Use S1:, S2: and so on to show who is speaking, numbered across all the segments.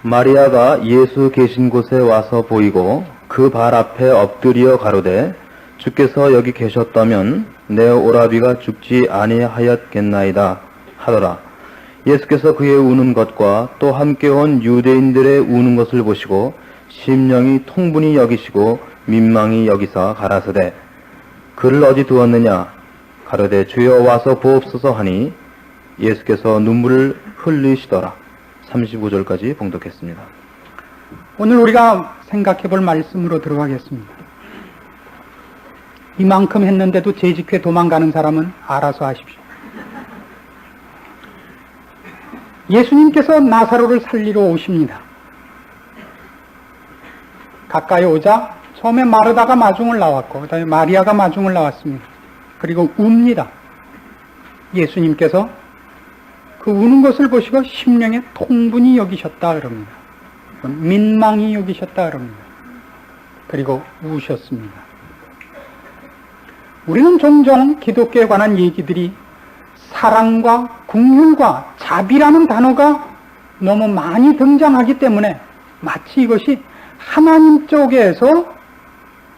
S1: 마리아가 예수 계신 곳에 와서 보이고 그 발 앞에 엎드려 가로되 주께서 여기 계셨다면 내 오라비가 죽지 아니하였겠나이다 하더라. 예수께서 그의 우는 것과 또 함께 온 유대인들의 우는 것을 보시고 심령이 통분히 여기시고 민망히 여기사 가라사대 그를 어디 두었느냐 가로되 주여 와서 보옵소서 하니 예수께서 눈물을 흘리시더라. 39절까지 봉독했습니다.
S2: 오늘 우리가 생각해 볼 말씀으로 들어가겠습니다. 이만큼 했는데도 재직회 도망가는 사람은 알아서 하십시오. 예수님께서 나사로를 살리러 오십니다. 가까이 오자 처음에 마르다가 마중을 나왔고 그 다음에 마리아가 마중을 나왔습니다. 그리고 웁니다. 예수님께서 그 우는 것을 보시고 심령에 통분히 여기셨다 그럽니다. 민망히 여기셨다 그럽니다. 그리고 우셨습니다. 우리는 종종 기독교에 관한 얘기들이 사랑과 긍휼과 자비라는 단어가 너무 많이 등장하기 때문에 마치 이것이 하나님 쪽에서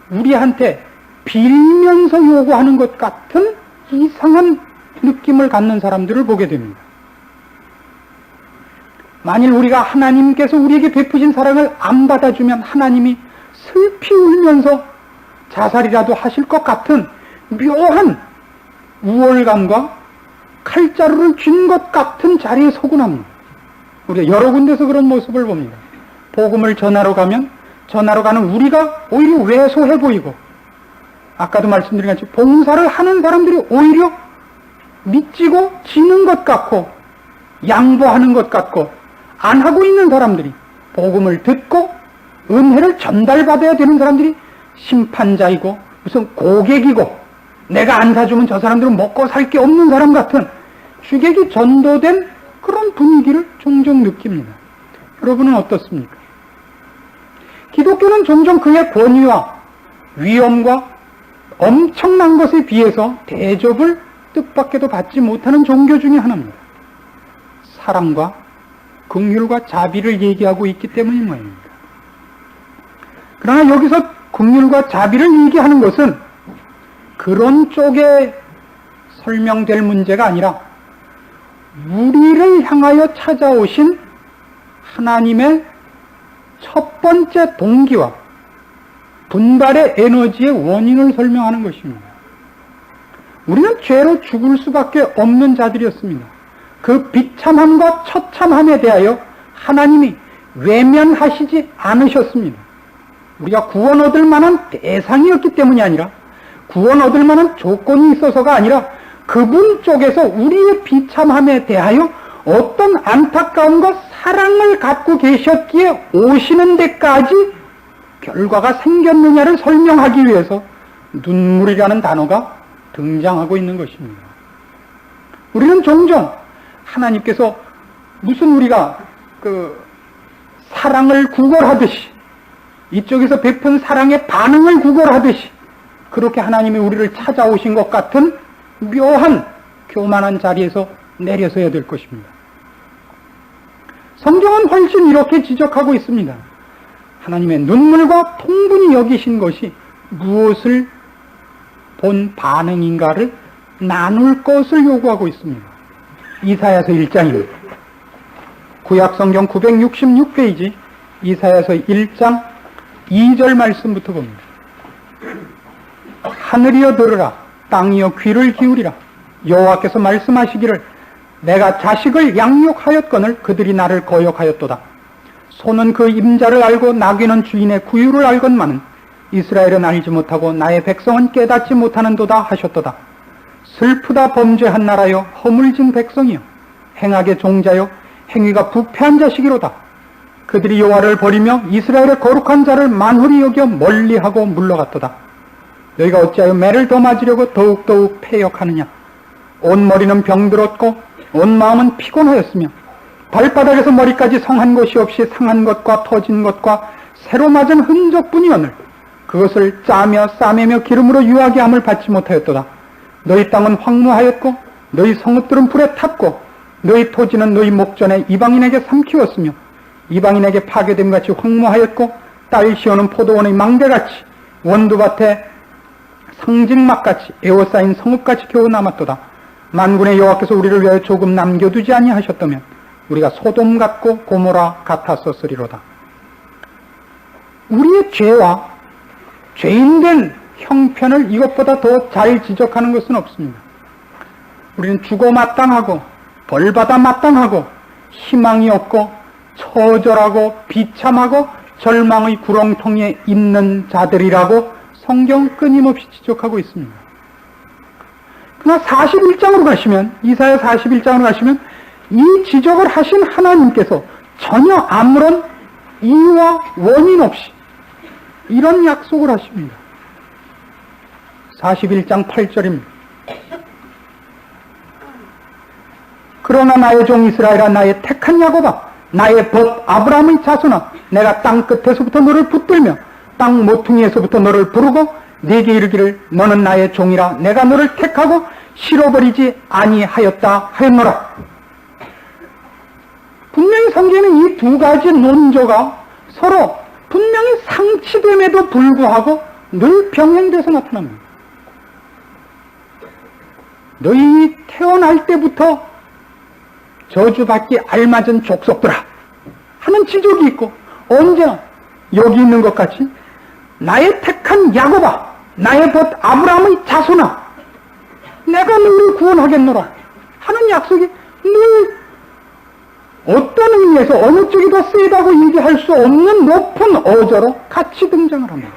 S2: 우리한테 빌면서 요구하는 것 같은 이상한 느낌을 갖는 사람들을 보게 됩니다. 만일 우리가 하나님께서 우리에게 베푸신 사랑을 안 받아주면 하나님이 슬피 울면서 자살이라도 하실 것 같은 묘한 우월감과 칼자루를 쥔 것 같은 자리에 서곤 합니다. 우리가 여러 군데서 그런 모습을 봅니다. 복음을 전하러 가면 전하러 가는 우리가 오히려 왜소해 보이고, 아까도 말씀드린 같이 봉사를 하는 사람들이 오히려 미치고 지는 것 같고 양보하는 것 같고, 안 하고 있는 사람들이 복음을 듣고 은혜를 전달받아야 되는 사람들이 심판자이고 무슨 고객이고 내가 안 사주면 저 사람들은 먹고 살 게 없는 사람 같은 주객이 전도된 그런 분위기를 종종 느낍니다. 여러분은 어떻습니까? 기독교는 종종 그의 권위와 위엄과 엄청난 것에 비해서 대접을 뜻밖에도 받지 못하는 종교 중에 하나입니다. 사랑과 긍휼과 자비를 얘기하고 있기 때문인 모양입니다. 그러나 여기서 긍휼과 자비를 얘기하는 것은 그런 쪽에 설명될 문제가 아니라 우리를 향하여 찾아오신 하나님의 첫 번째 동기와 분발의 에너지의 원인을 설명하는 것입니다. 우리는 죄로 죽을 수밖에 없는 자들이었습니다. 그 비참함과 처참함에 대하여 하나님이 외면하시지 않으셨습니다. 우리가 구원 얻을 만한 대상이었기 때문이 아니라, 구원 얻을 만한 조건이 있어서가 아니라 그분 쪽에서 우리의 비참함에 대하여 어떤 안타까움과 사랑을 갖고 계셨기에 오시는 데까지 결과가 생겼느냐를 설명하기 위해서 눈물이라는 단어가 등장하고 있는 것입니다. 우리는 종종 하나님께서 무슨 우리가 사랑을 구걸하듯이, 이쪽에서 베푼 사랑의 반응을 구걸하듯이 그렇게 하나님이 우리를 찾아오신 것 같은 묘한 교만한 자리에서 내려서야 될 것입니다. 성경은 훨씬 이렇게 지적하고 있습니다. 하나님의 눈물과 통분히 여기신 것이 무엇을 본 반응인가를 나눌 것을 요구하고 있습니다. 이사야서 1장입니다. 구약성경 966페이지 이사야서 1장 2절 말씀부터 봅니다. 하늘이여 들으라, 땅이여 귀를 기울이라. 여호와께서 말씀하시기를 내가 자식을 양육하였거늘 그들이 나를 거역하였도다. 소는 그 임자를 알고 나귀는 주인의 구유를 알건만은 이스라엘은 알지 못하고 나의 백성은 깨닫지 못하는도다 하셨도다. 슬프다 범죄한 나라여, 허물진 백성이여, 행악의 종자여, 행위가 부패한 자식이로다. 그들이 여호와를 버리며 이스라엘의 거룩한 자를 만홀히 여겨 멀리하고 물러갔도다. 너희가 어찌하여 매를 더 맞으려고 더욱더욱 패역하느냐. 온 머리는 병들었고 온 마음은 피곤하였으며 발바닥에서 머리까지 성한 곳이 없이 상한 것과 터진 것과 새로 맞은 흔적뿐이오늘 그것을 짜며 싸매며 기름으로 유하게 함을 받지 못하였도다. 너희 땅은 황무하였고 너희 성읍들은 불에 탔고 너희 토지는 너희 목전에 이방인에게 삼키웠으며 이방인에게 파괴됨 같이 황무하였고 딸 시오는 포도원의 망대같이 원두밭에 상징막같이 에워싸인 성읍같이 겨우 남았도다. 만군의 여호와께서 우리를 위하여 조금 남겨두지 아니하셨다면 우리가 소돔 같고 고모라 같았었으리로다. 우리의 죄와 죄인된 형편을 이것보다 더 잘 지적하는 것은 없습니다. 우리는 죽어 마땅하고 벌받아 마땅하고 희망이 없고 처절하고 비참하고 절망의 구렁텅이에 있는 자들이라고 성경은 끊임없이 지적하고 있습니다. 그러나 41장으로 가시면, 이사야 41장으로 가시면 이 지적을 하신 하나님께서 전혀 아무런 이유와 원인 없이 이런 약속을 하십니다. 41장 8절입니다. 그러나 나의 종 이스라엘아, 나의 택한 야곱아, 나의 벗 아브라함의 자손아, 내가 땅 끝에서부터 너를 붙들며 땅 모퉁이에서부터 너를 부르고 네게 이르기를 너는 나의 종이라 내가 너를 택하고 실어버리지 아니하였다 하였노라. 분명히 성경에는 이 두 가지 논조가 서로 분명히 상치됨에도 불구하고 늘 병행돼서 나타납니다. 너희 태어날 때부터 저주받기 알맞은 족속들아 하는 지적이 있고, 언제나 여기 있는 것 같이 나의 택한 야곱아, 나의 벗 아브라함의 자손아, 내가 너를 구원하겠노라 하는 약속이 늘 어떤 의미에서 어느 쪽이 더 세다고 얘기할 수 없는 높은 어조로 같이 등장을 합니다.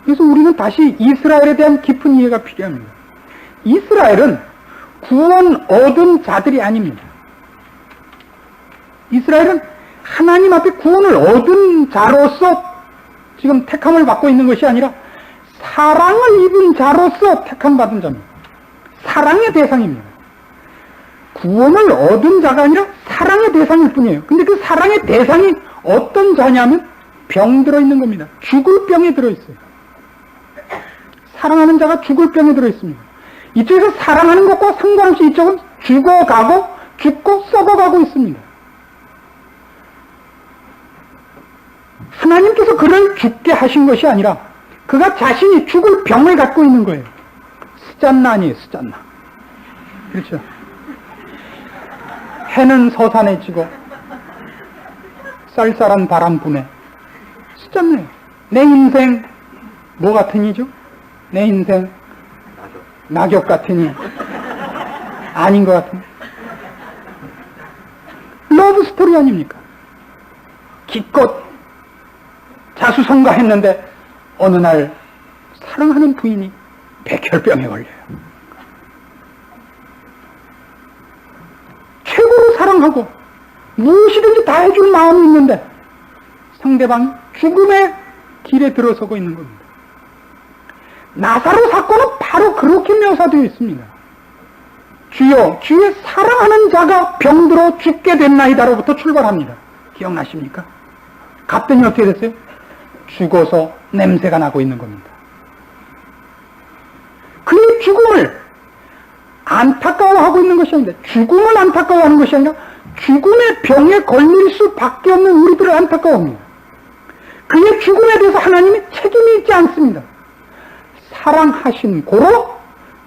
S2: 그래서 우리는 다시 이스라엘에 대한 깊은 이해가 필요합니다. 이스라엘은 구원 얻은 자들이 아닙니다. 이스라엘은 하나님 앞에 구원을 얻은 자로서 지금 택함을 받고 있는 것이 아니라 사랑을 입은 자로서 택함받은 자입니다. 사랑의 대상입니다. 구원을 얻은 자가 아니라 사랑의 대상일 뿐이에요. 근데 그 사랑의 대상이 어떤 자냐면 병 들어있는 겁니다. 죽을 병에 들어있어요. 사랑하는 자가 죽을 병에 들어있습니다. 이쪽에서 사랑하는 것과 상관없이 이쪽은 죽어가고 죽고 썩어가고 있습니다. 하나님께서 그를 죽게 하신 것이 아니라 그가 자신이 죽을 병을 갖고 있는 거예요. 스잔나 아니에요, 스잔나. 그렇죠. 해는 서산에 지고 쌀쌀한 바람 부네. 스잔나예요. 내 인생 뭐 같은 이죠? 내 인생 낙엽 같으니 아닌 것 같은 러브 스토리 아닙니까? 기껏 자수성가했는데 어느 날 사랑하는 부인이 백혈병에 걸려요. 최고로 사랑하고 무엇이든지 다 해줄 마음이 있는데 상대방이 죽음의 길에 들어서고 있는 겁니다. 나사로 사건은 바로 그렇게 묘사되어 있습니다. 주여, 주의 사랑하는 자가 병들어 죽게 됐나이다로부터 출발합니다. 기억나십니까? 갔더니 어떻게 됐어요? 죽어서 냄새가 나고 있는 겁니다. 그의 죽음을 안타까워하고 있는 것이 아니라, 죽음을 안타까워하는 것이 아니라 죽음의 병에 걸릴 수밖에 없는 우리들을 안타까워합니다. 그의 죽음에 대해서 하나님이 책임이 있지 않습니다. 사랑하신 고로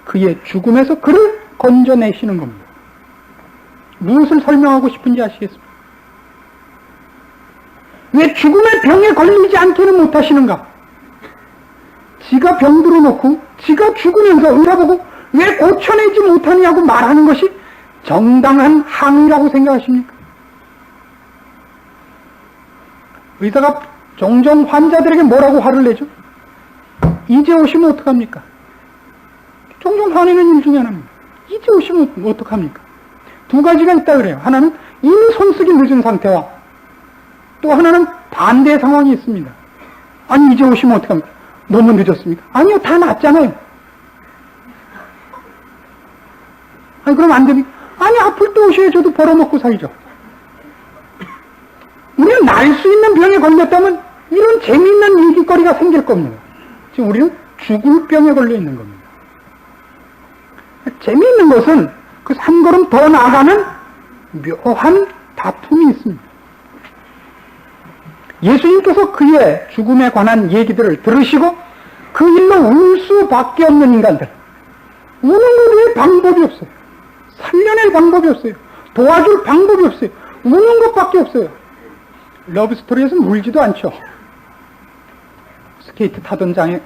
S2: 그의 죽음에서 그를 건져내시는 겁니다. 무엇을 설명하고 싶은지 아시겠습니까? 왜 죽음의 병에 걸리지 않게는 못하시는가? 지가 병들어 놓고 지가 죽으면서 의사 보고 왜 고쳐내지 못하냐고 말하는 것이 정당한 항의라고 생각하십니까? 의사가 종종 환자들에게 뭐라고 화를 내죠? 이제 오시면 어떡합니까? 종종 화내는 일 중에 하나입니다. 이제 오시면 어떡합니까? 두 가지가 있다 그래요. 하나는 이미 손쓰기 늦은 상태와 또 하나는 반대 상황이 있습니다. 아니 이제 오시면 어떡합니까? 너무 늦었습니까? 아니요, 다 낫잖아요. 아니 그럼 안 됩니까? 아니 아플 때 오셔야 저도 벌어먹고 살죠. 우리는 날 수 있는 병에 걸렸다면 이런 재미있는 얘기거리가 생길 겁니다. 지금 우리는 죽을 병에 걸려 있는 겁니다. 재미있는 것은 그 한 걸음 더 나아가는 묘한 다툼이 있습니다. 예수님께서 그의 죽음에 관한 얘기들을 들으시고 그 일로 울 수밖에 없는 인간들, 우는 것에 방법이 없어요. 살려낼 방법이 없어요. 도와줄 방법이 없어요. 우는 것밖에 없어요. 러브스토리에서는 울지도 않죠. 스케이트장에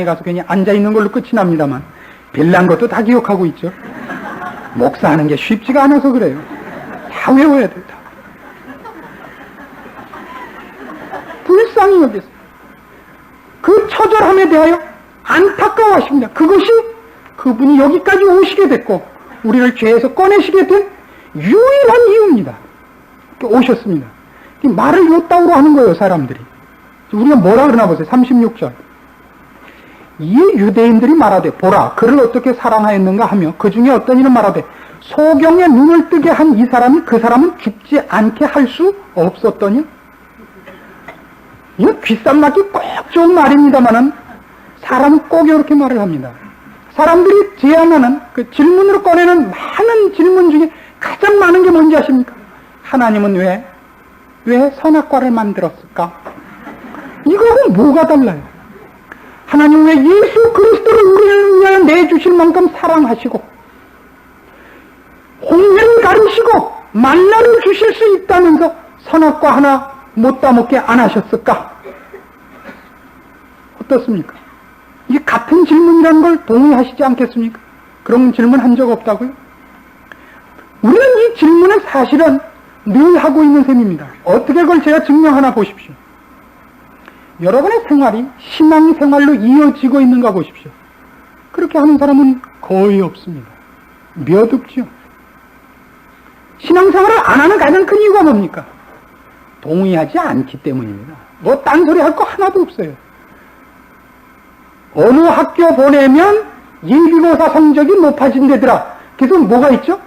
S2: 가서 괜히 앉아있는 걸로 끝이 납니다만, 빌난 것도 다 기억하고 있죠. 목사하는 게 쉽지가 않아서 그래요. 다 외워야 돼요. 다. 불쌍히 여기서 그 처절함에 대하여 안타까워하십니다. 그것이 그분이 여기까지 오시게 됐고 우리를 죄에서 꺼내시게 된 유일한 이유입니다. 오셨습니다. 말을 요따구로 하는 거예요, 사람들이. 우리가 뭐라 그러나 보세요. 36절. 이 유대인들이 말하되 보라 그를 어떻게 사랑하였는가 하며 그 중에 어떤 이는 말하되 소경의 눈을 뜨게 한 이 사람이 그 사람은 죽지 않게 할 수 없었더니. 이건 귓삼 맞기 꼭 좋은 말입니다만은 사람은 꼭 이렇게 말을 합니다. 사람들이 제안하는 그 질문으로 꺼내는 많은 질문 중에 가장 많은 게 뭔지 아십니까? 하나님은 왜 선악과를 만들었을까? 이거하고 뭐가 달라요? 하나님 왜 예수 그리스도를 우리를 위하여 내주실 만큼 사랑하시고 홍해를 가르시고 만나를 주실 수 있다면서 선악과 하나 못 따먹게 안 하셨을까? 어떻습니까? 이게 같은 질문이라는 걸 동의하시지 않겠습니까? 그런 질문 한 적 없다고요? 우리는 이 질문을 사실은 늘 하고 있는 셈입니다. 어떻게 그걸 제가 증명하나 보십시오. 여러분의 생활이 신앙생활로 이어지고 있는가 보십시오. 그렇게 하는 사람은 거의 없습니다. 몇 없죠. 신앙생활을 안 하는 가장 큰 이유가 뭡니까? 동의하지 않기 때문입니다. 뭐 딴소리 할 거 하나도 없어요. 어느 학교 보내면 예비고사 성적이 높아진대더라. 그래서 뭐가 있죠?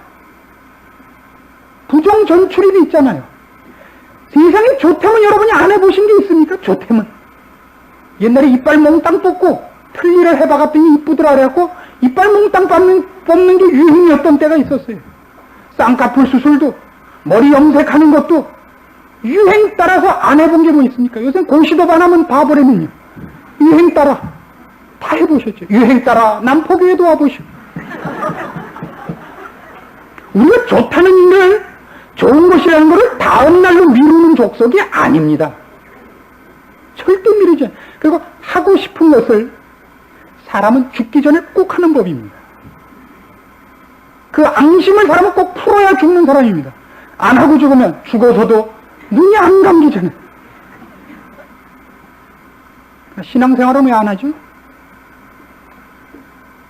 S2: 부정 전출입이 있잖아요. 세상에 조템은 여러분이 안 해보신 게 있습니까? 조템은. 옛날에 이빨 몽땅 뽑고 틀니를 해봐갔더니 이쁘더라 그래갖고 이빨 몽땅 뽑는 게 유행이었던 때가 있었어요. 쌍꺼풀 수술도 머리 염색하는 것도 유행 따라서 안 해본 게 뭐 있습니까? 요새 고시도 안 하면 봐버리면요. 유행 따라 다 해보셨죠. 유행 따라 남포교에도 와보시고. 우리가 좋다는 일을 좋은 것이라는 것을 다음 날로 미루는 족속이 아닙니다. 절대 미루지 않아요. 그리고 하고 싶은 것을 사람은 죽기 전에 꼭 하는 법입니다. 그 앙심을 사람은 꼭 풀어야 죽는 사람입니다. 안 하고 죽으면 죽어서도 눈이 안 감기잖아요. 신앙생활은 왜 안 하죠?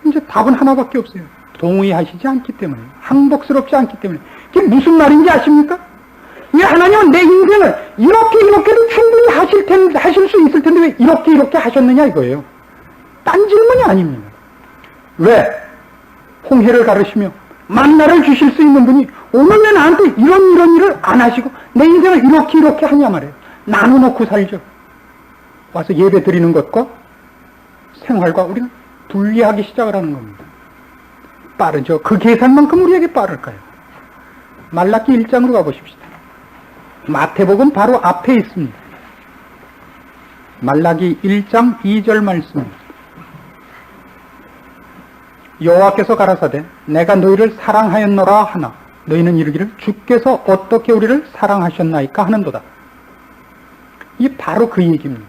S2: 이제 답은 하나밖에 없어요. 동의하시지 않기 때문에, 항복스럽지 않기 때문에. 그게 무슨 말인지 아십니까? 왜 하나님은 내 인생을 이렇게도 충분히 하실 수 있을 텐데 왜 이렇게 하셨느냐 이거예요. 딴 질문이 아닙니다. 왜 홍해를 가르시며 만나를 주실 수 있는 분이 오늘 왜 나한테 이런 일을 안 하시고 내 인생을 이렇게 하냐 말이에요. 나눠놓고 살죠. 와서 예배 드리는 것과 생활과 우리는 분리하기 시작을 하는 겁니다. 빠르죠. 그 계산만큼 우리에게 빠를까요? 말라기 1장으로 가보십시다. 마태복음 바로 앞에 있습니다. 말라기 1장 2절 말씀입니다. 여호와께서 가라사대 내가 너희를 사랑하였노라 하나 너희는 이르기를 주께서 어떻게 우리를 사랑하셨나이까 하는도다. 이게 바로 그 얘기입니다.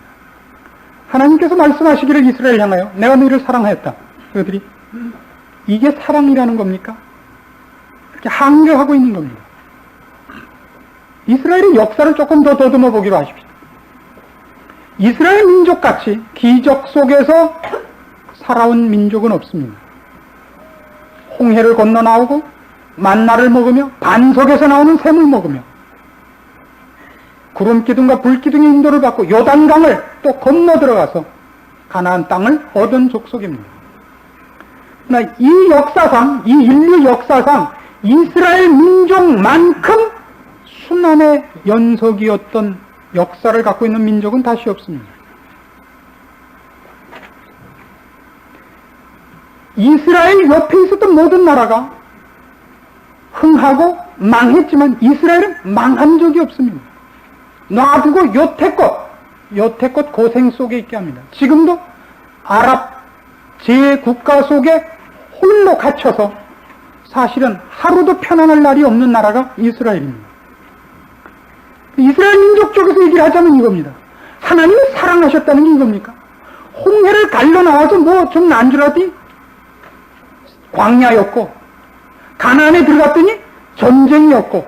S2: 하나님께서 말씀하시기를 이스라엘 향하여 내가 너희를 사랑하였다. 그들이 이게 사랑이라는 겁니까? 이렇게 항의하고 있는 겁니다. 이스라엘의 역사를 조금 더 더듬어 보기로 하십시오. 이스라엘 민족같이 기적 속에서 살아온 민족은 없습니다. 홍해를 건너 나오고 만나를 먹으며 반석에서 나오는 샘을 먹으며 구름기둥과 불기둥의 인도를 받고 요단강을 또 건너 들어가서 가나안 땅을 얻은 족속입니다. 그러나 이 역사상, 이 인류 역사상 이스라엘 민족만큼 순환의 연속이었던 역사를 갖고 있는 민족은 다시 없습니다. 이스라엘 옆에 있었던 모든 나라가 흥하고 망했지만 이스라엘은 망한 적이 없습니다. 놔두고 여태껏 고생 속에 있게 합니다. 지금도 아랍 제국가 속에 홀로 갇혀서 사실은 하루도 편안할 날이 없는 나라가 이스라엘입니다. 이스라엘 민족 쪽에서 얘기를 하자면 이겁니다. 하나님이 사랑하셨다는 게 이겁니까? 홍해를 갈려 나와서 뭐 좀 난 줄 알았더니 광야였고, 가나안에 들어갔더니 전쟁이었고,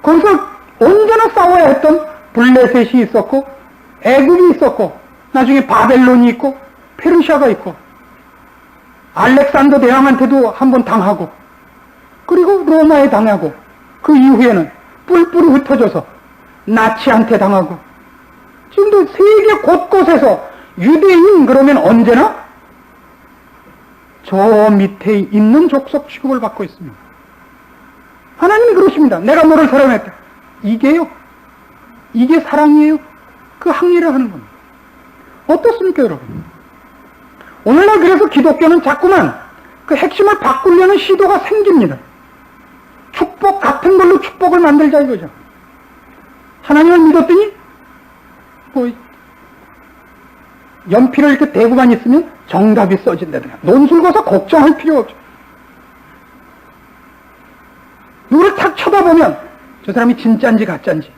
S2: 거기서 언제나 싸워야 했던 블레셋이 있었고, 애굽이 있었고, 나중에 바벨론이 있고, 페르시아가 있고, 알렉산더 대왕한테도 한번 당하고, 그리고 로마에 당하고, 그 이후에는 뿔뿔이 흩어져서 나치한테 당하고, 지금도 세계 곳곳에서 유대인 그러면 언제나 저 밑에 있는 족속 취급을 받고 있습니다. 하나님이 그러십니다. 내가 너를 사랑했다. 이게요. 이게 사랑이에요. 그 항의를 하는 겁니다. 어떻습니까, 여러분? 오늘날 그래서 기독교는 자꾸만 그 핵심을 바꾸려는 시도가 생깁니다. 축복 같은 걸로 축복을 만들자 이거죠. 하나님을 믿었더니 뭐 연필을 이렇게 대고만 있으면 정답이 써진다든가 논술고사 걱정할 필요 없죠. 누구를 탁 쳐다보면 저 사람이 진짜인지 가짜인지,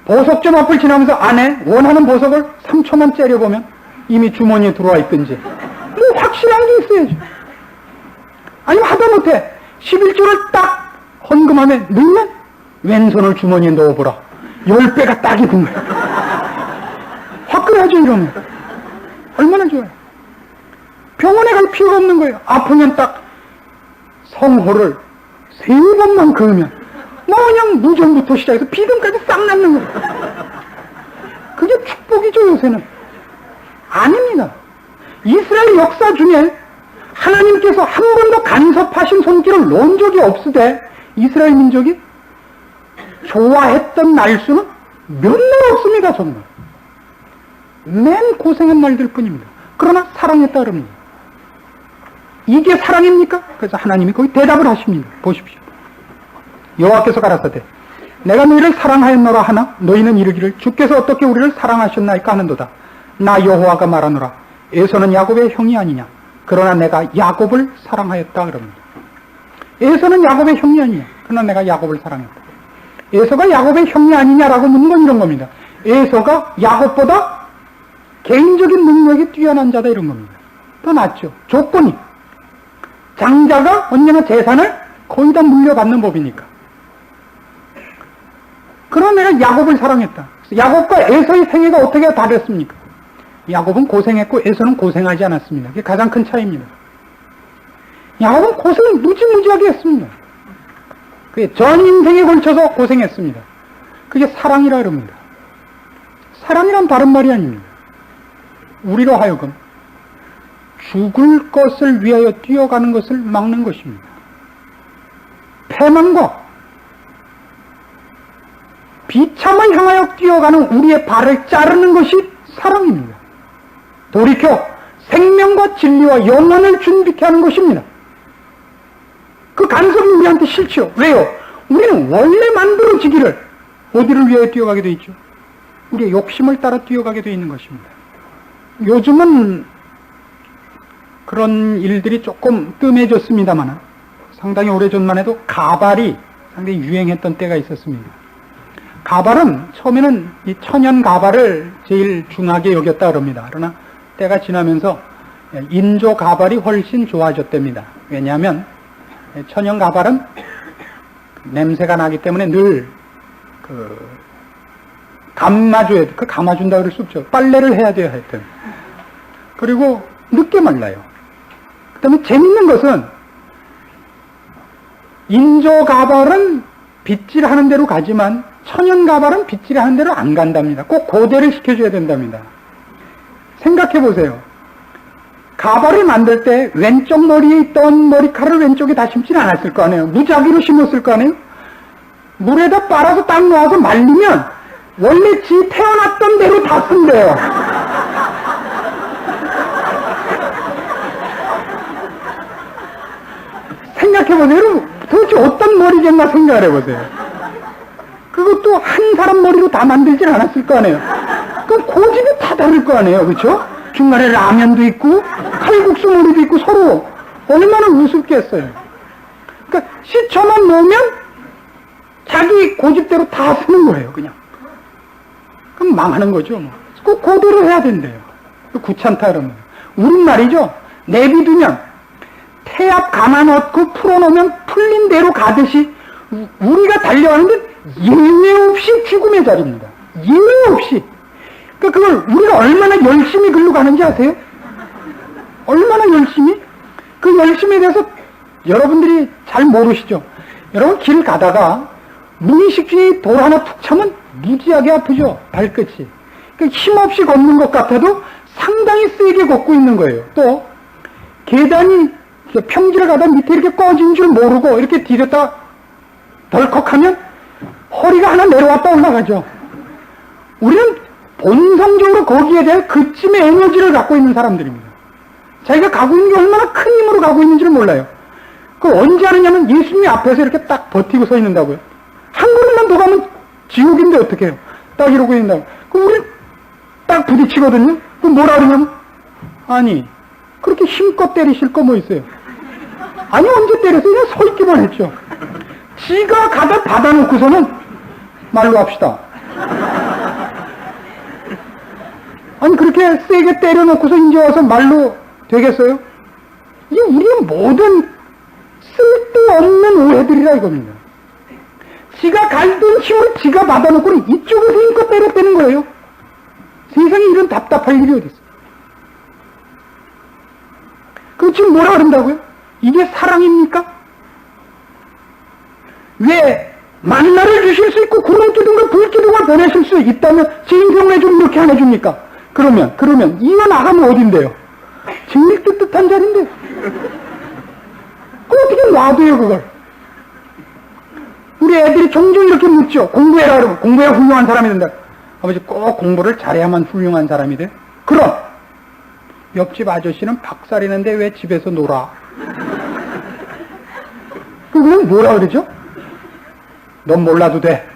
S2: 보석점 앞을 지나면서 안에 원하는 보석을 3초만 째려보면 이미 주머니에 들어와 있든지 뭐 확실한 게 있어야죠. 아니면 하다못해 11조를 딱 헌금함에 넣으면 왼손을 주머니에 넣어보라. 10배가 딱이든 거예요. 화끈하죠, 이러면. 얼마나 좋아요. 병원에 갈 필요가 없는 거예요. 아프면 딱 성호를 3번만 그으면 뭐 그냥 무전부터 시작해서 비듬까지 싹 낫는 거예요. 그게 축복이죠, 요새는. 아닙니다. 이스라엘 역사 중에 하나님께서 한 번도 간섭하신 손길을 놓은 적이 없으되 이스라엘 민족이 좋아했던 날수는 몇 날 없습니다, 정말. 맨 고생한 날들 뿐입니다. 그러나 사랑했다 그럽니다. 이게 사랑입니까? 그래서 하나님이 거기 대답을 하십니다. 보십시오. 여호와께서 가라사대 내가 너희를 사랑하였노라 하나 너희는 이르기를 주께서 어떻게 우리를 사랑하셨나이까 하는도다. 나 여호와가 말하노라 에서는 야곱의 형이 아니냐 그러나 내가 야곱을 사랑하였다 그럽니다. 에서는 야곱의 형이 아니냐 그러나 내가 야곱을 사랑했다. 에서가 야곱의 형이 아니냐라고 묻는 건 이런 겁니다. 에서가 야곱보다 개인적인 능력이 뛰어난 자다 이런 겁니다. 더 낫죠. 조건이 장자가 언제나 재산을 거의 다 물려받는 법이니까. 그러나 내가 야곱을 사랑했다. 야곱과 에서의 생애가 어떻게 다르습니까? 야곱은 고생했고 에서는 고생하지 않았습니다. 그게 가장 큰 차이입니다. 야곱은 고생을 무지무지하게 했습니다. 그게 전 인생에 걸쳐서 고생했습니다. 그게 사랑이라 그럽니다. 사랑이란 다른 말이 아닙니다. 우리로 하여금 죽을 것을 위하여 뛰어가는 것을 막는 것입니다. 패망과 비참을 향하여 뛰어가는 우리의 발을 자르는 것이 사랑입니다. 돌이켜 생명과 진리와 영혼을 준비케 하는 것입니다. 그 간섭이 우리한테 싫죠. 왜요? 우리는 원래 만들어지기를 어디를 위하여 뛰어가게 되어 있죠? 우리의 욕심을 따라 뛰어가게 되어 있는 것입니다. 요즘은 그런 일들이 조금 뜸해졌습니다만 상당히 오래전만 해도 가발이 상당히 유행했던 때가 있었습니다. 가발은 처음에는 이 천연 가발을 제일 중하게 여겼다 그럽니다. 그러나 때가 지나면서 인조 가발이 훨씬 좋아졌답니다. 왜냐하면 천연 가발은 냄새가 나기 때문에 늘 감아줘야 돼. 감아준다 그럴 수 없죠. 빨래를 해야 돼요, 하여튼. 그리고 늦게 말라요. 그 다음에 재밌는 것은 인조 가발은 빗질하는 대로 가지만 천연 가발은 빗질하는 대로 안 간답니다. 꼭 고대를 시켜줘야 된답니다. 생각해 보세요. 가발을 만들 때 왼쪽 머리에 있던 머리카락을 왼쪽에 다 심지는 않았을 거 아니에요. 무작위로 심었을 거 아니에요. 물에다 빨아서 딱 놓아서 말리면 원래 지 태어났던 대로 다 쓴대요. 생각해보세요. 도대체 어떤 머리겠나 생각을 해보세요. 그것도 한 사람 머리로 다 만들진 않았을 거 아니에요. 그럼 고집이 다 다를 거 아니에요. 그렇죠? 중간에 라면도 있고 칼국수 머리도 있고 서로 얼마나 우습겠어요. 그러니까 시쳐만 놓으면 자기 고집대로 다 쓰는 거예요. 그냥. 그럼 망하는 거죠. 뭐. 꼭 그대로 해야 된대요. 귀찮다 그러면. 우린 말이죠. 내비두면 태압 가만 얻고 풀어놓으면 풀린 대로 가듯이 우리가 달려가는데 예외 없이 죽음의 자리입니다. 예외 없이. 그러니까 그걸 우리가 얼마나 열심히 글로 가는지 아세요? 얼마나 열심히? 그 열심에 대해서 여러분들이 잘 모르시죠? 여러분 길 가다가 무의식 중에 돌 하나 툭 차면 무지하게 아프죠? 발끝이. 그러니까 힘없이 걷는 것 같아도 상당히 세게 걷고 있는 거예요. 또 계단이 평지를 가다 밑에 이렇게 꺼진 줄 모르고 이렇게 디뎠다 덜컥하면 허리가 하나 내려왔다 올라가죠. 우리는 본성적으로 거기에 대해 그쯤의 에너지를 갖고 있는 사람들입니다. 자기가 가고 있는 게 얼마나 큰 힘으로 가고 있는지를 몰라요. 그걸 언제 하느냐면 예수님이 앞에서 이렇게 딱 버티고 서 있는다고요. 한 걸음만 더 가면 지옥인데 어떻게 해요? 딱 이러고 있는다고. 그럼 우리 딱 부딪히거든요. 그럼 뭐라 그러냐면 아니 그렇게 힘껏 때리실 거 뭐 있어요? 아니 언제 때렸어요? 그냥 서 있기만 했죠. 지가 가다 받아놓고서는 말로 합시다. 아니 그렇게 세게 때려놓고서 이제 와서 말로 되겠어요? 이게 우리의 모든 쓸데없는 오해들이라 이겁니다. 지가 갈던 힘을 지가 받아놓고 이쪽에서 힘껏 때렸다는 거예요. 세상에 이런 답답할 일이 어디 있어요? 그럼 지금 뭐라 그런다고요? 이게 사랑입니까? 왜 만나를 주실 수 있고 구름기둥과 불기둥을 보내실 수 있다면 제 인생을 왜 좀 이렇게 안 해줍니까? 그러면 이어나가면 어딘데요? 징립 뜻한 자리인데 그 어떻게 놔둬요 그걸? 우리 애들이 종종 이렇게 묻죠. 공부해라 그러면 공부해야 훌륭한 사람이 된다. 아버지 꼭 공부를 잘해야만 훌륭한 사람이 돼? 그럼 옆집 아저씨는 박살이는데 왜 집에서 놀아? 그럼 뭐라 그러죠? 넌 몰라도 돼.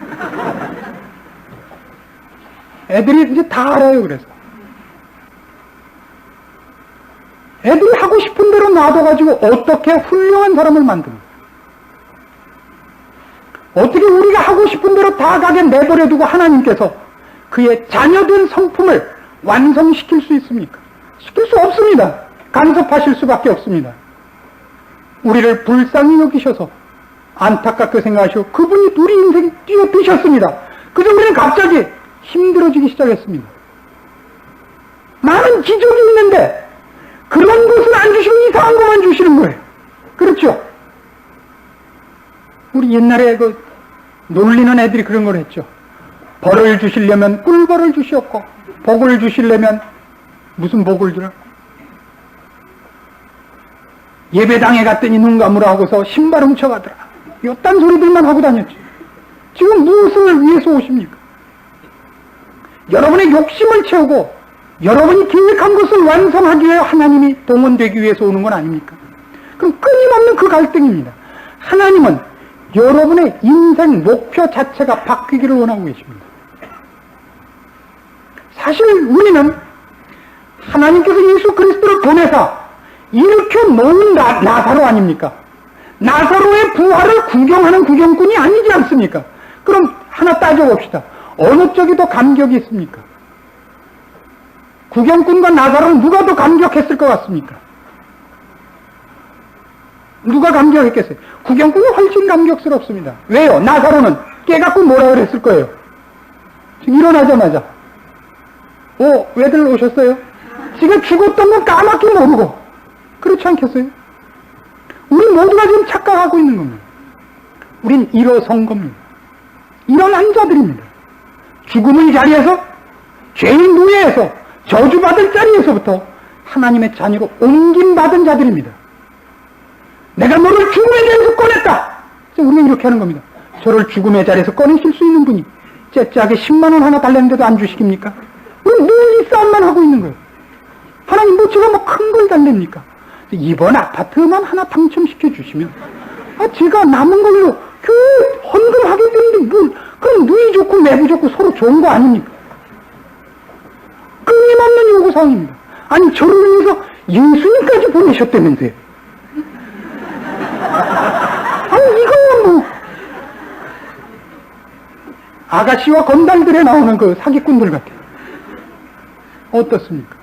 S2: 애들이 이제 다 알아요. 그래서 애들이 하고 싶은 대로 놔둬가지고 어떻게 훌륭한 사람을 만드는, 어떻게 우리가 하고 싶은 대로 다 가게 내버려두고 하나님께서 그의 자녀된 성품을 완성시킬 수 있습니까? 시킬 수 없습니다. 간섭하실 수밖에 없습니다. 우리를 불쌍히 여기셔서 안타깝게 생각하시고 그분이 우리 인생에 뛰어드셨습니다. 그래서 우리는 갑자기 힘들어지기 시작했습니다. 많은 기적이 있는데 그런 것을 안 주시고 이상한 것만 주시는 거예요. 그렇죠? 우리 옛날에 그 놀리는 애들이 그런 걸 했죠. 벌을 주시려면 꿀벌을 주시었고 복을 주시려면 무슨 복을 주라? 예배당에 갔더니 눈 감으라 하고서 신발 훔쳐가더라. 이딴 소리들만 하고 다녔죠. 지금 무엇을 위해서 오십니까? 여러분의 욕심을 채우고 여러분이 계획한 것을 완성하기 위해 하나님이 동원되기 위해서 오는 건 아닙니까? 그럼 끊임없는 그 갈등입니다. 하나님은 여러분의 인생 목표 자체가 바뀌기를 원하고 계십니다. 사실 우리는 하나님께서 예수 그리스도를 보내사 일으켜 놓은 나사로 아닙니까? 나사로의 부활을 구경하는 구경꾼이 아니지 않습니까? 그럼 하나 따져봅시다. 어느 쪽이 더 감격이 있습니까? 구경꾼과 나사로는 누가 더 감격했을 것 같습니까? 누가 감격했겠어요? 구경꾼이 훨씬 감격스럽습니다. 왜요? 나사로는 깨갖고 뭐라 그랬을 거예요? 지금 일어나자마자 왜들 오셨어요? 지금 죽었던 건 까맣게 모르고 그렇지 않겠어요? 우리 모두가 지금 착각하고 있는 겁니다. 우린 일어선 겁니다. 일어난 자들입니다. 죽음의 자리에서, 죄인 노예에서, 저주받을 자리에서부터 하나님의 자녀로 옮김받은 자들입니다. 내가 너를 죽음의 자리에서 꺼냈다. 우리는 이렇게 하는 겁니다. 저를 죽음의 자리에서 꺼내실 수 있는 분이 째째하게 10만 원 하나 달랬는데도 안 주시깁니까? 우리는 늘 이 싸움만 하고 있는 거예요. 하나님 뭐 제가 뭐 큰 걸 달랩니까? 이번 아파트만 하나 당첨시켜 주시면 제가 남은 걸로 교회 헌금하게 되는데 그럼 늘 좋은 거 아닙니까? 끊임없는 요구사항입니다. 아니, 저를 위해서 예수님까지 보내셨다면서요. 아니, 이거야 뭐. 아가씨와 건달들에 나오는 그 사기꾼들 같아요. 어떻습니까?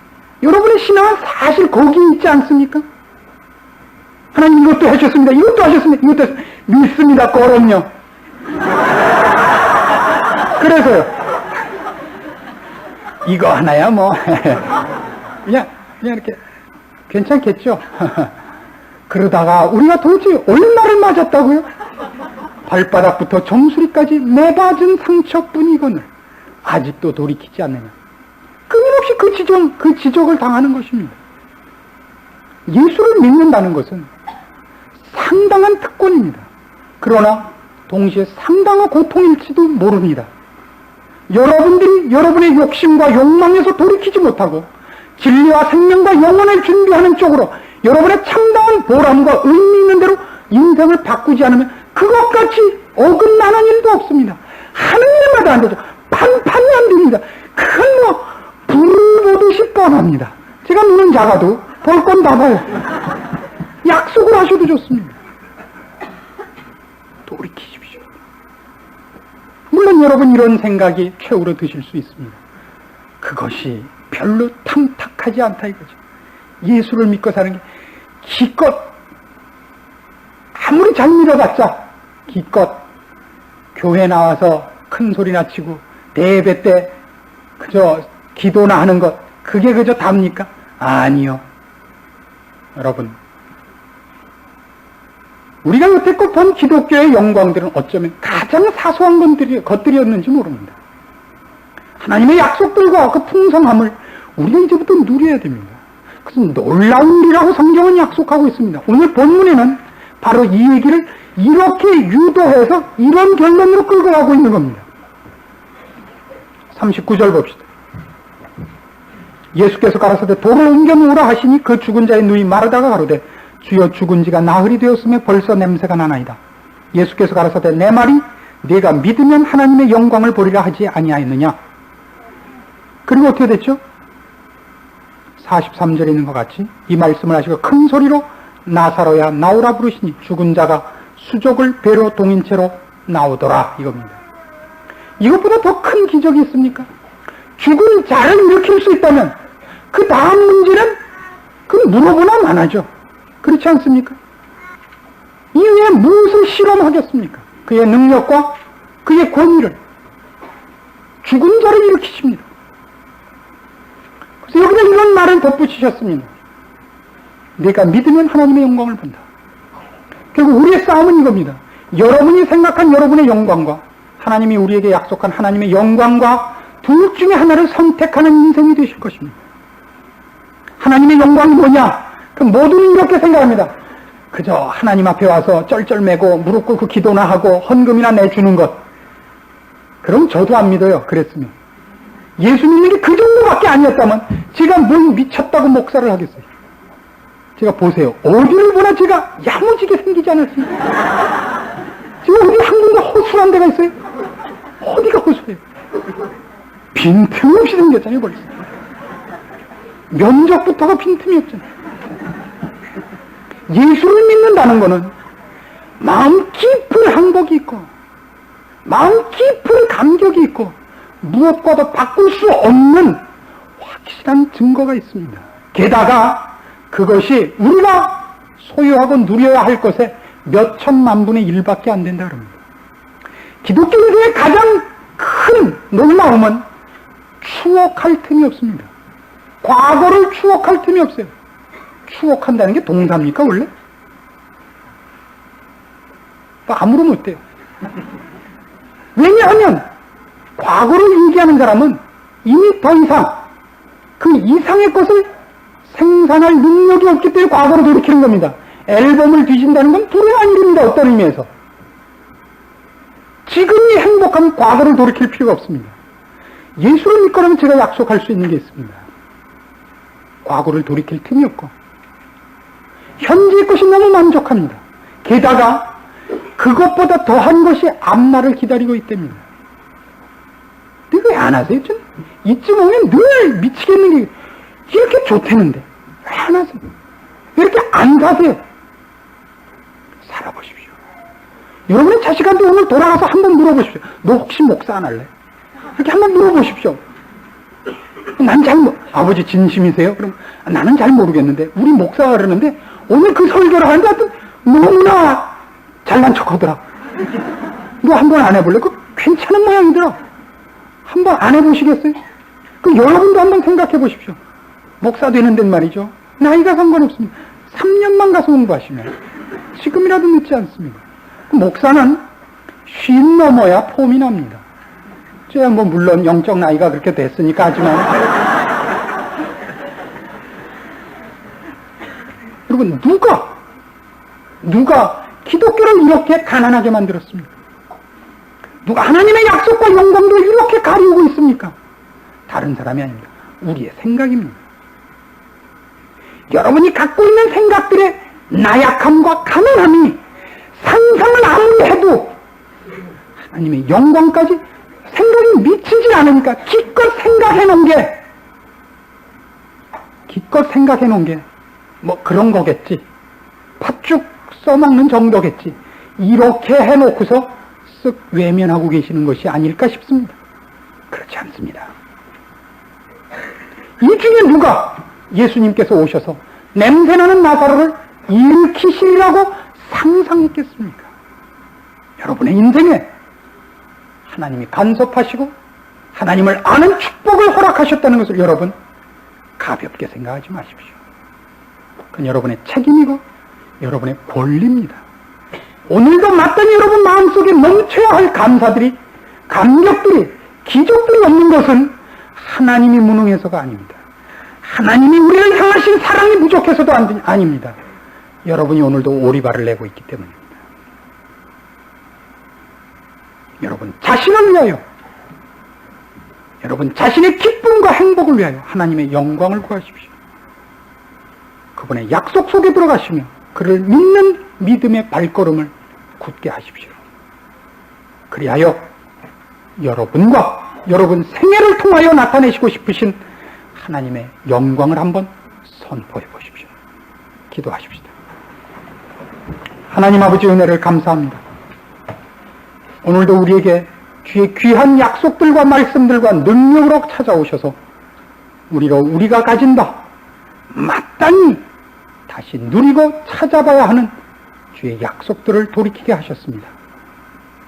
S2: 여러분의 신앙은 사실 거기에 있지 않습니까? 하나님 이것도 하셨습니다. 이것도 하셨습니다. 이것도 하셨습니다. 믿습니다. 거럼요. 그래서요. 이거 하나야 뭐 그냥 이렇게 괜찮겠죠. 그러다가 우리가 도대체 얼마를 맞았다고요? 발바닥부터 정수리까지 매받은 상처뿐이거늘 아직도 돌이키지 않느냐. 끊임없이 그 지적을 당하는 것입니다. 예수를 믿는다는 것은 상당한 특권입니다. 그러나 동시에 상당한 고통일지도 모릅니다. 여러분들이 여러분의 욕심과 욕망에서 돌이키지 못하고 진리와 생명과 영혼을 준비하는 쪽으로 여러분의 참다운 보람과 의미 있는 대로 인생을 바꾸지 않으면 그것같이 어긋나는 일도 없습니다. 하는 일마다 안 되죠. 판판이 안 됩니다. 그건 뭐 불을 보듯이 뻔합니다. 제가 눈은 작아도 볼 건 다 봐요. 약속을 하셔도 좋습니다. 돌이키십시오. 물론 여러분 이런 생각이 최후로 드실 수 있습니다. 그것이 별로 탐탁하지 않다 이거죠. 예수를 믿고 사는 게 기껏 아무리 잘 믿어봤자 기껏 교회 나와서 큰 소리나 치고 예배 때 그저 기도나 하는 것 그게 그저 답니까? 아니요. 여러분 우리가 여태껏 본 기독교의 영광들은 어쩌면 가장 사소한 것들이었는지 모릅니다. 하나님의 약속들과 그 풍성함을 우리가 이제부터 누려야 됩니다. 그것은 놀라운 일이라고 성경은 약속하고 있습니다. 오늘 본문에는 바로 이 얘기를 이렇게 유도해서 이런 결론으로 끌고 가고 있는 겁니다. 39절 봅시다. 예수께서 가라사대 돌을 옮겨 놓으라 하시니 그 죽은 자의 누이 마르다가 가로되 주여 죽은 지가 나흘이 되었음에 벌써 냄새가 나나이다. 예수께서 가라사대 내 말이 네가 믿으면 하나님의 영광을 보리라 하지 아니하였느냐. 그리고 어떻게 됐죠? 43절에 있는 것 같이 이 말씀을 하시고 큰 소리로 나사로야 나오라 부르시니 죽은 자가 수족을 배로 동인 채로 나오더라 이겁니다. 이것보다 더 큰 기적이 있습니까? 죽은 자를 일으킬 수 있다면 그 다음 문제는 그 물어보나 마나죠. 그렇지 않습니까? 이후에 무엇을 실험하겠습니까? 그의 능력과 그의 권위를 죽은 자를 일으키십니다. 그래서 여기다 이런 말을 덧붙이셨습니다. 내가 믿으면 하나님의 영광을 본다. 결국 우리의 싸움은 이겁니다. 여러분이 생각한 여러분의 영광과 하나님이 우리에게 약속한 하나님의 영광과 둘 중에 하나를 선택하는 인생이 되실 것입니다. 하나님의 영광이 뭐냐? 그 모두는 이렇게 생각합니다. 그저 하나님 앞에 와서 쩔쩔매고 무릎 꿇고 기도나 하고 헌금이나 내주는 것. 그럼 저도 안 믿어요. 그랬으면. 예수 믿는 게 그 정도밖에 아니었다면 제가 뭘 미쳤다고 목사를 하겠어요. 제가 보세요. 어디를 보나 제가 야무지게 생기지 않았습니까? 지금 어디 한 군데 허술한 데가 있어요? 어디가 허술해요? 빈틈없이 생겼잖아요, 벌써. 면적부터가 빈틈이 없잖아요. 예수를 믿는다는 것은 마음 깊은 항복이 있고 마음 깊은 감격이 있고 무엇과도 바꿀 수 없는 확실한 증거가 있습니다. 게다가 그것이 우리가 소유하고 누려야 할 것의 몇 천만 분의 1밖에 안 된다 그럽니다. 기독교인들의 가장 큰 놀라움은 추억할 틈이 없습니다. 과거를 추억할 틈이 없어요. 추억한다는 게 동사입니까 원래? 아무런 못돼요. 왜냐하면 과거를 얘기하는 사람은 이미 더 이상 그 이상의 것을 생산할 능력이 없기 때문에 과거로 돌이키는 겁니다. 앨범을 뒤진다는 건 불행한 일입니다. 어떤 의미에서. 지금이 행복하면 과거를 돌이킬 필요가 없습니다. 예수를 믿거라면 제가 약속할 수 있는 게 있습니다. 과거를 돌이킬 틈이 없고 현재의 것이 너무 만족합니다. 게다가 그것보다 더한 것이 앞날을 기다리고 있답니다. 내가 안 하세요? 이쯤 오면 늘 미치겠는 게 이렇게 좋다는데 왜 안 하세요? 왜 이렇게 안 사세요? 살아보십시오. 여러분의 자식한테 오늘 돌아가서 한번 물어보십시오. 너 혹시 목사 안 할래? 이렇게 한번 물어보십시오. 난 아버지 진심이세요? 그럼 나는 잘 모르겠는데 우리 목사가 그러는데 오늘 그 설교를 하는데 하여튼 너무나 잘난 척 하더라. 너 한번 안 해볼래? 그 괜찮은 모양이더라. 한번 안 해보시겠어요? 그럼 여러분도 한번 생각해 보십시오. 목사 되는 데는 말이죠. 나이가 상관없습니다. 3년만 가서 공부하시면 지금이라도 늦지 않습니다. 그 목사는 50 넘어야 폼이 납니다. 제가 뭐 물론 영적 나이가 그렇게 됐으니까 하지만 여러분 누가 기독교를 이렇게 가난하게 만들었습니까? 누가 하나님의 약속과 영광도 이렇게 가리우고 있습니까? 다른 사람이 아닙니다. 우리의 생각입니다. 여러분이 갖고 있는 생각들의 나약함과 가난함이 상상을 아무리 해도 하나님의 영광까지 생각이 미치지 않으니까 기껏 생각해 놓은 게 뭐 그런 거겠지. 팥죽 써먹는 정도겠지. 이렇게 해놓고서 쓱 외면하고 계시는 것이 아닐까 싶습니다. 그렇지 않습니다. 이 중에 누가 예수님께서 오셔서 냄새나는 나사로를 일으키시리라고 상상했겠습니까? 여러분의 인생에 하나님이 간섭하시고 하나님을 아는 축복을 허락하셨다는 것을 여러분 가볍게 생각하지 마십시오. 그건 여러분의 책임이고 여러분의 권리입니다. 오늘도 마땅히 여러분 마음속에 멈춰야 할 감사들이, 감격들이, 기적들이 없는 것은 하나님이 무능해서가 아닙니다. 하나님이 우리를 향하신 사랑이 부족해서도 아닙니다. 여러분이 오늘도 오리발을 내고 있기 때문입니다. 여러분 자신을 위하여, 여러분 자신의 기쁨과 행복을 위하여 하나님의 영광을 구하십시오. 그분의 약속 속에 들어가시며 그를 믿는 믿음의 발걸음을 굳게 하십시오. 그리하여 여러분과 여러분 생애를 통하여 나타내시고 싶으신 하나님의 영광을 한번 선포해 보십시오. 기도하십시다. 하나님 아버지 은혜를 감사합니다. 오늘도 우리에게 주의 귀한 약속들과 말씀들과 능력으로 찾아오셔서 우리가 가진 바 마땅히 다시 누리고 찾아봐야 하는 주의 약속들을 돌이키게 하셨습니다.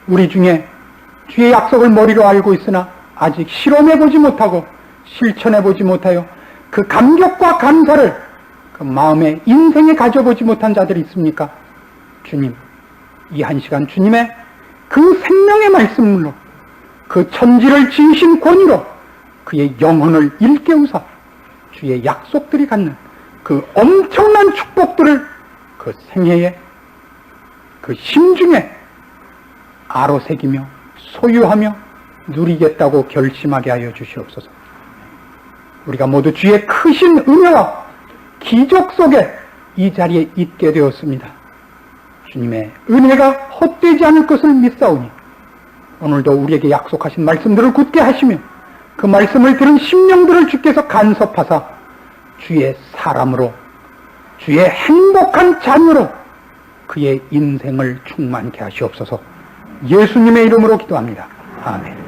S2: 우리 중에 주의 약속을 머리로 알고 있으나 아직 실험해보지 못하고 실천해보지 못하여 그 감격과 감사를 그 마음의 인생에 가져보지 못한 자들이 있습니까? 주님, 이 한 시간 주님의 그 생명의 말씀으로 그 천지를 지으신 권위로 그의 영혼을 일깨우사 주의 약속들이 갖는 그 엄청난 축복들을 그 생애에 그 심중에 아로새기며 소유하며 누리겠다고 결심하게 하여 주시옵소서. 우리가 모두 주의 크신 은혜와 기적 속에 이 자리에 있게 되었습니다. 주님의 은혜가 헛되지 않을 것을 믿사오니 오늘도 우리에게 약속하신 말씀들을 굳게 하시며 그 말씀을 들은 심령들을 주께서 간섭하사 주의 사람으로, 주의 행복한 자녀로 그의 인생을 충만케 하시옵소서. 예수님의 이름으로 기도합니다. 아멘.